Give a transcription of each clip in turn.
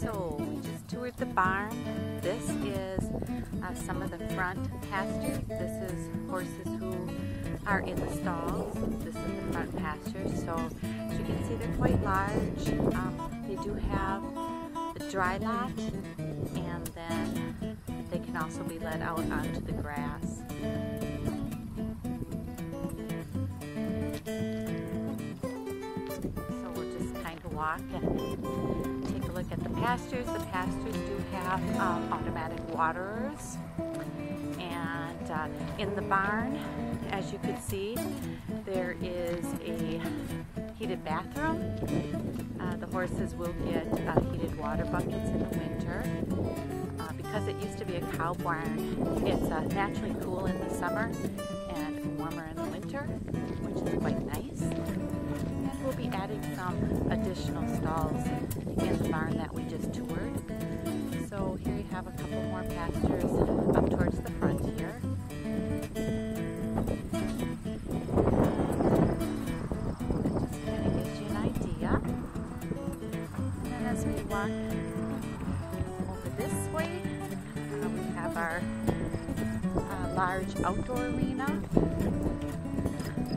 So we just toured the barn. This is some of the front pastures. This is horses who are in the stalls. This is the front pastures. So as you can see, they're quite large. They do have the dry lot, and then they can also be let out onto the grass. So we'll just kind of walk and take a look at the pastures. The pastures do have automatic waterers, and in the barn, as you can see, there is a heated bathroom. The horses will get heated water buckets in the winter. Because it used to be a cow barn, it's naturally cool in the summer and warmer in the winter, which is quite nice. And we'll be adding some additional stalls in the barn that we just toured. So here you have a couple more pastures up towards the front here. That just kind of gives you an idea. And as we walk over this way, we have our large outdoor arena,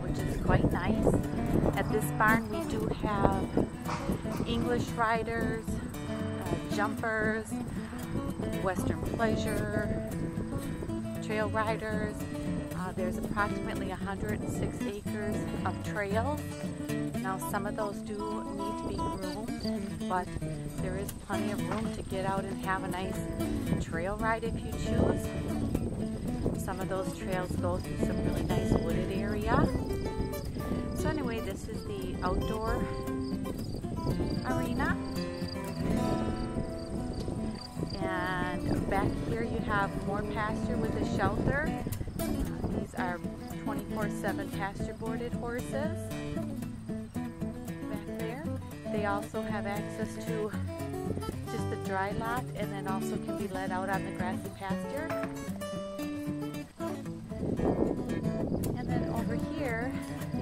which is quite nice. At this barn we do have English riders, jumpers, Western pleasure, trail riders. There's approximately 106 acres of trails. Now some of those do need to be groomed, but there is plenty of room to get out and have a nice trail ride if you choose. Some of those trails go through some really nice wooded area. So anyway, this is the outdoor arena. And back here you have more pasture with a shelter. These are 24/7 pasture boarded horses. Back there. They also have access to just the dry lot, and then also can be let out on the grassy pasture. And then over here,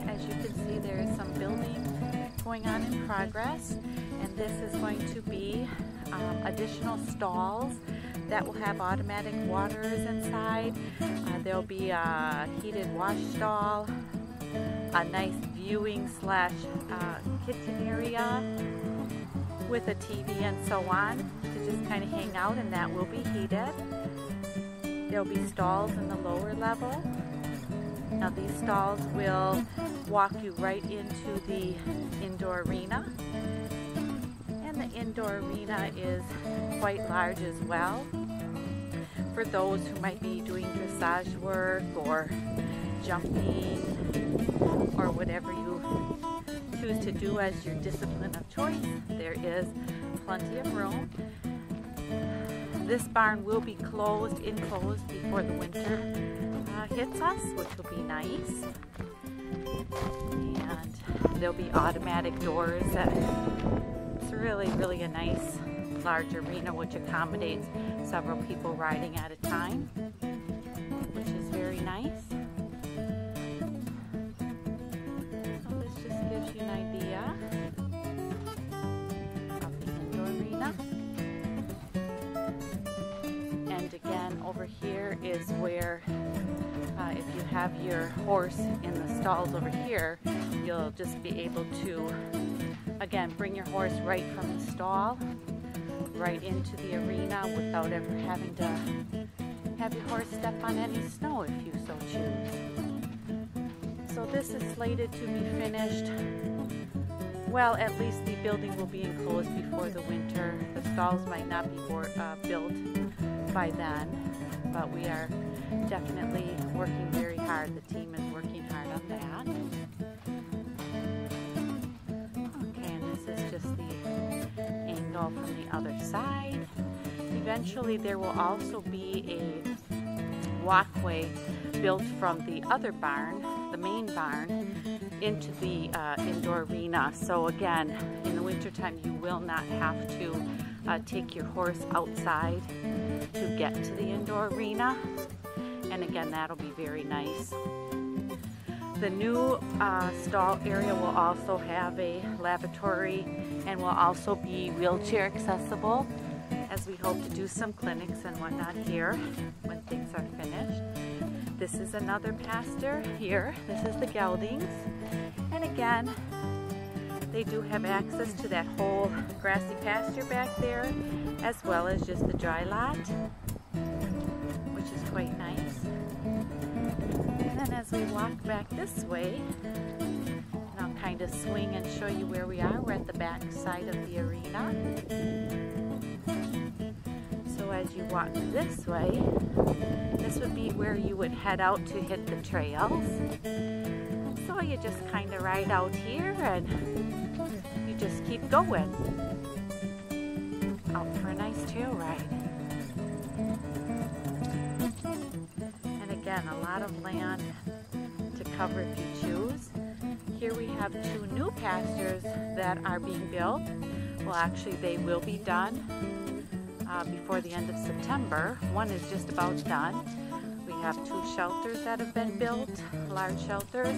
as you can see, there is some building going on in progress, and this is going to be additional stalls that will have automatic waterers inside. There'll be a heated wash stall, a nice viewing / kitchen area with a TV and so on to just kind of hang out, and that will be heated. There'll be stalls in the lower level. Now these stalls will walk you right into the indoor arena. And the indoor arena is quite large as well. For those who might be doing dressage work or jumping or whatever you choose to do as your discipline of choice, there is plenty of room. This barn will be enclosed before the winter hits us, which will be nice. And there'll be automatic doors. It's really a nice large arena which accommodates several people riding at a time, which is very nice. So this just gives you an idea of the indoor arena. And again, over here is where if you have your horse in the stalls over here, you'll just be able to, again, bring your horse right from the stall right into the arena without ever having to have your horse step on any snow if you so choose. So this is slated to be finished, well, at least the building will be enclosed before the winter. The stalls might not be built by then, but we are definitely working very hard. The team is working hard on that. Okay, and this is just the angle from the other side. Eventually there will also be a walkway built from the other barn, the main barn, into the indoor arena. So again, in the wintertime you will not have to take your horse outside to get to the indoor arena. And again, that'll be very nice. The new stall area will also have a lavatory and will also be wheelchair accessible, as we hope to do some clinics and whatnot here when things are finished. This is another pasture here. This is the geldings, and again, they do have access to that whole grassy pasture back there, as well as just the dry lot, which is quite nice. And then as we walk back this way, and I'll kind of swing and show you where we are. We're at the back side of the arena. So as you walk this way, this would be where you would head out to hit the trails. So you just kind of ride out here and you just keep going out for a nice trail ride. And again, a lot of land to cover if you choose. Here we have 2 new pastures that are being built. Well, actually they will be done before the end of September. One is just about done. We have 2 shelters that have been built, large shelters,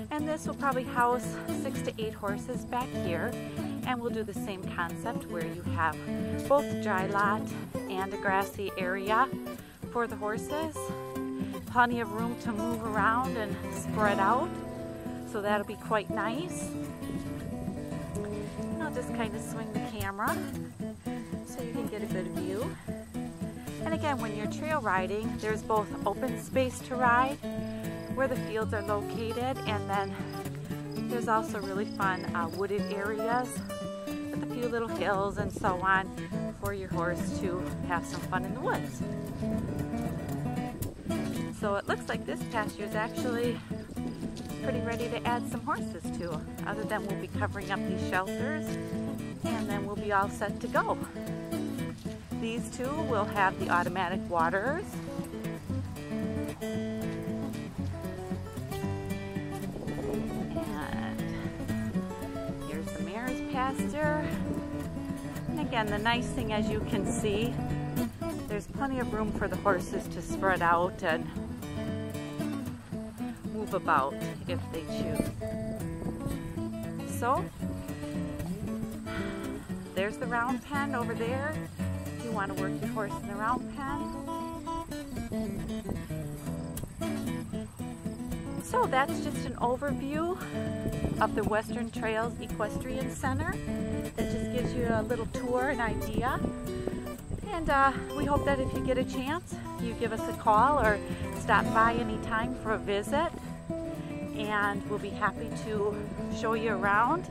and this will probably house 6 to 8 horses back here. And we'll do the same concept where you have both dry lot and a grassy area for the horses. Plenty of room to move around and spread out, so that'll be quite nice. I'll just kind of swing the camera so you can get a good view. And again, when you're trail riding, there's both open space to ride where the fields are located, and then there's also really fun wooded areas with a few little hills and so on for your horse to have some fun in the woods. So it looks like this pasture is actually pretty ready to add some horses to. Other than we'll be covering up these shelters, and then we'll be all set to go. These 2 will have the automatic waterers. And here's the mare's pasture. And again, the nice thing, as you can see, there's plenty of room for the horses to spread out and move about if they choose. So there's the round pen over there if you want to work your horse in the round pen. So that's just an overview of the Western Trails Equestrian Center. That just gives you a little tour, an idea. And we hope that if you get a chance, you give us a call or stop by anytime for a visit. And we'll be happy to show you around